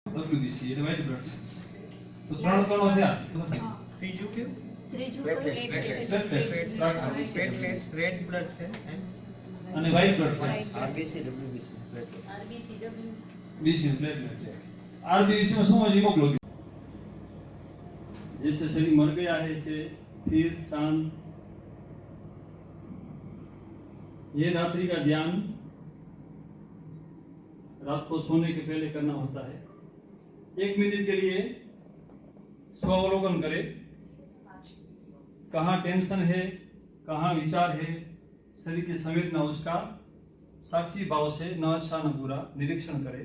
WBC એટલે white blood cells. તો ત્રણ કણો થયા. ત્રીજું કયું? Platelets, રેડ બ્લડ સેલ અને white blood cells. RBC WBC platelet BC platelet है। RBC में શું હોય हीमोग्लोबिन। जैसे शरीर मर गया है इसे स्थिर शांत। ये रात्रि का ध्यान रात को सोने के पहले करना होता है। 1 मिनट के लिए स्वावलोकन करें, कहाँ टेंशन है, कहाँ विचार है, शरीर की संवेदना उसका साक्षी भाव से न अच्छा न बुरा निरीक्षण करें।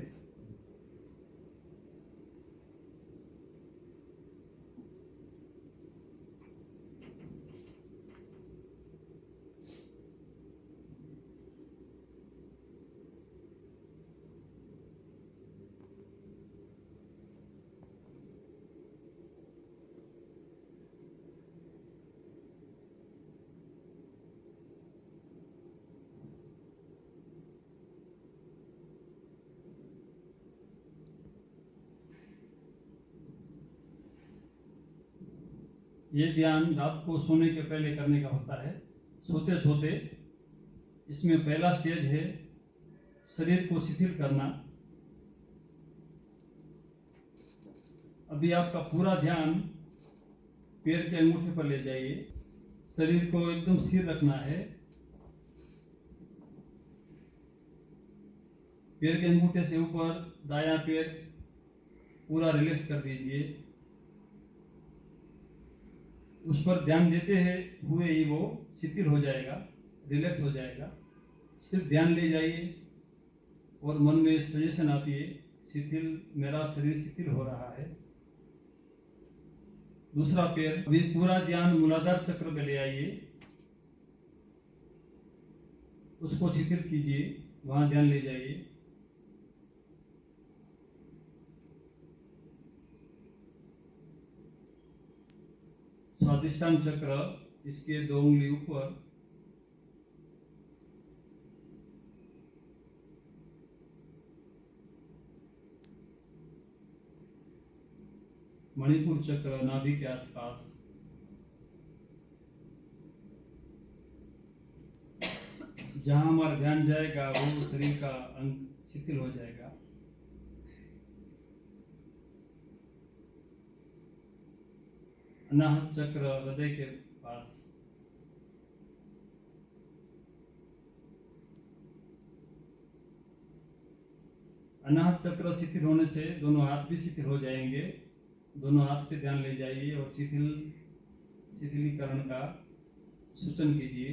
ये ध्यान रात को सोने के पहले करने का होता है। सोते सोते इसमें पहला स्टेज है शरीर को शिथिल करना। अभी आपका पूरा ध्यान पैर के अंगूठे पर ले जाइए। शरीर को एकदम स्थिर रखना है। पैर के अंगूठे से ऊपर दायां पैर पूरा रिलैक्स कर दीजिए। उस पर ध्यान देते हुए ही वो शिथिल हो जाएगा, रिलैक्स हो जाएगा। सिर्फ ध्यान ले जाइए और मन में सजेशन आती है शिथिल, मेरा शरीर शिथिल हो रहा है। दूसरा पैर, अभी पूरा ध्यान मूलाधार चक्र पे ले आइए, उसको शिथिल कीजिए, वहां ध्यान ले जाइए। स्वादिष्टान चक्र, इसके 2 उंगली ऊपर, मणिपुर चक्र नाभि के आसपास, जहां हमारा ध्यान जाएगा वो शरीर का अंग शिथिल हो जाएगा। अनाहत चक्र हृदय के पास, अनाहत चक्र शिथिल होने से दोनों हाथ भी शिथिल हो जाएंगे। दोनों हाथ पे ध्यान ले जाइए और शिथिलीकरण का सूचन कीजिए।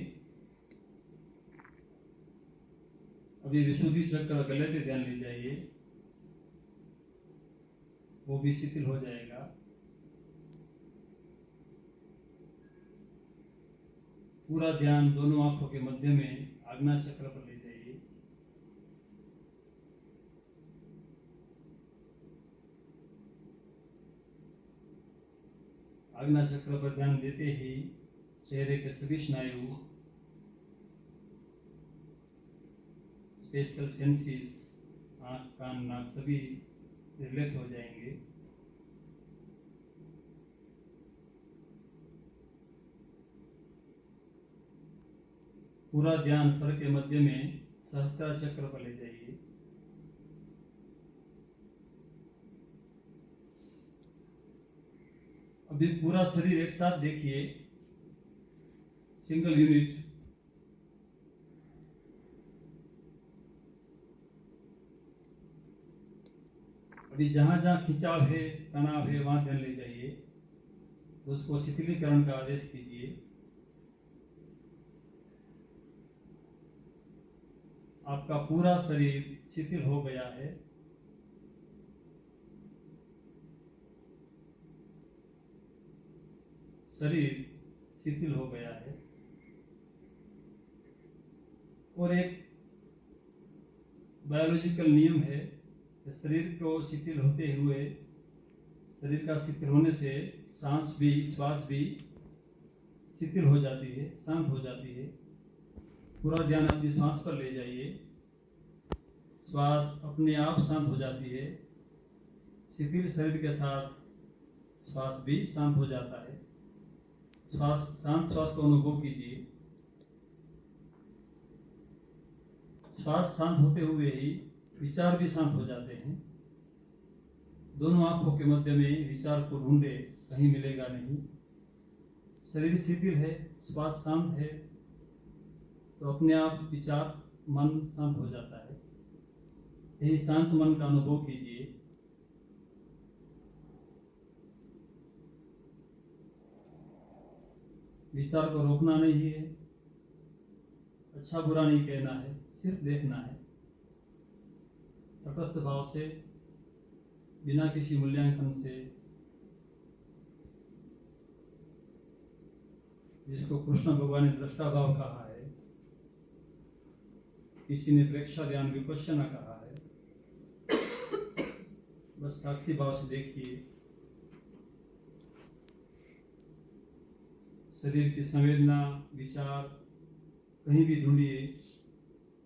अभी विशुद्धि चक्र गले पे ध्यान ले जाइए, वो भी शिथिल हो जाएगा। पूरा ध्यान दोनों आंखों के मध्य में आज्ञा चक्र पर ले जाइए। आज्ञा चक्र पर ध्यान देते ही चेहरे के सभी स्नायु, स्पेशल सेंसेस, आंख, कान, नाक सभी रिलैक्स हो जाएंगे। पूरा ध्यान सर के मध्य में सहस्त्रार चक्र पर ले जाइए। अभी पूरा शरीर एक साथ देखिए, सिंगल यूनिट। अभी जहां जहां खिंचाव है, तनाव है, वहां ध्यान ले जाइए, तो उसको शिथिलीकरण का आदेश कीजिए। आपका पूरा शरीर शिथिल हो गया है। शरीर शिथिल हो गया है। और एक बायोलॉजिकल नियम है कि शरीर को शिथिल होते हुए, शरीर का शिथिल होने से श्वास भी शिथिल हो जाती है, शांत हो जाती है। पूरा ध्यान अपनी श्वास पर ले जाइए। श्वास अपने आप शांत हो जाती है। शिथिल शरीर के साथ श्वास भी शांत हो जाता है। शांत श्वास को अनुभव कीजिए। श्वास शांत होते हुए ही विचार भी शांत हो जाते हैं। दोनों आंखों के मध्य में विचार को ढूंढे, कहीं मिलेगा नहीं। शरीर शिथिल है, श्वास शांत है, तो अपने आप विचार मन शांत हो जाता है। यही शांत मन का अनुभव कीजिए। विचार को रोकना नहीं है, अच्छा बुरा नहीं कहना है, सिर्फ देखना है। तटस्थ भाव से, बिना किसी मूल्यांकन से, जिसको कृष्ण भगवान ने दृष्टा भाव कहा है, किसी ने प्रेक्षा ध्यान विपश्यना कहा है। बस साक्षी भाव से देखिए। शरीर की संवेदना, विचार कहीं भी ढूंढिए,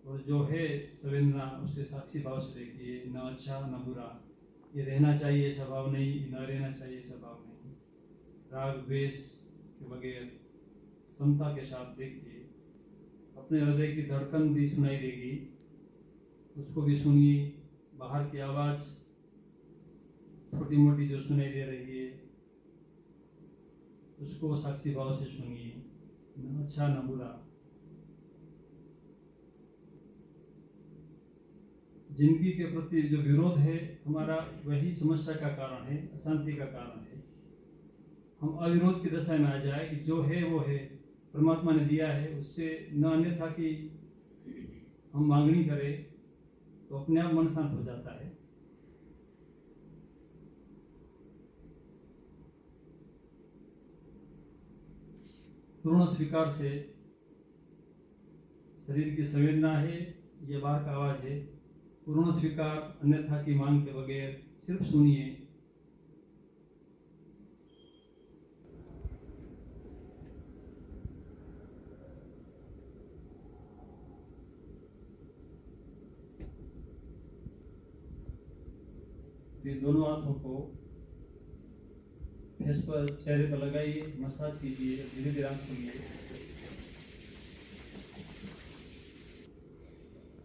और जो है संवेदना उसे साक्षी भाव से देखिए। न अच्छा न बुरा, ये रहना चाहिए ऐसा भाव नहीं, न रहना चाहिए ऐसा भाव नहीं। राग द्वेष के बगैर समता के साथ देखिए। अपने हृदय की धड़कन भी सुनाई देगी, उसको भी सुनिए। बाहर की आवाज़ छोटी मोटी जो सुनाई दे रही है, उसको साक्षी भाव से सुनिए। न अच्छा न बुरा। जिंदगी के प्रति जो विरोध है हमारा, वही समस्या का कारण है, अशांति का कारण है। हम अविरोध की दशा में आ जाए कि जो है वो है, परमात्मा ने दिया है, उससे न अन्यथा कि हम मांगनी करें, तो अपने आप मन शांत हो जाता है। पूर्ण स्वीकार से शरीर की संवेदना है, ये बाहर का आवाज है। पूर्ण स्वीकार, अन्यथा की मांग के बगैर सिर्फ सुनिए। ये दोनों हाथों को फेस पर, चेहरे पर लगाइए, मसाज कीजिए, धीरे धीरे आंख खोलिए।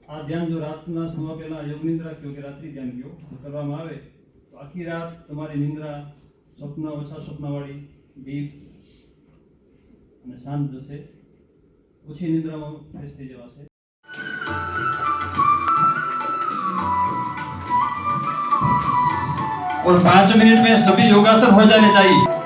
आ ધ્યાન જો રાતના સુવા પહેલા યોગ નિંદ્રા કયો કે રાત્રિ ધ્યાન કયો કરવામાં આવે તો આખી રાત તમારી નિંદ્રા, સ્વપ્ન, ઓછા સ્વપ્નવાળી, ડીપ અને શાંત જશે। ઓછી નિંદ્રામાં ફ્રેશ થઈ જવાશે। और 5 मिनट में सभी योगासन हो जाने चाहिए।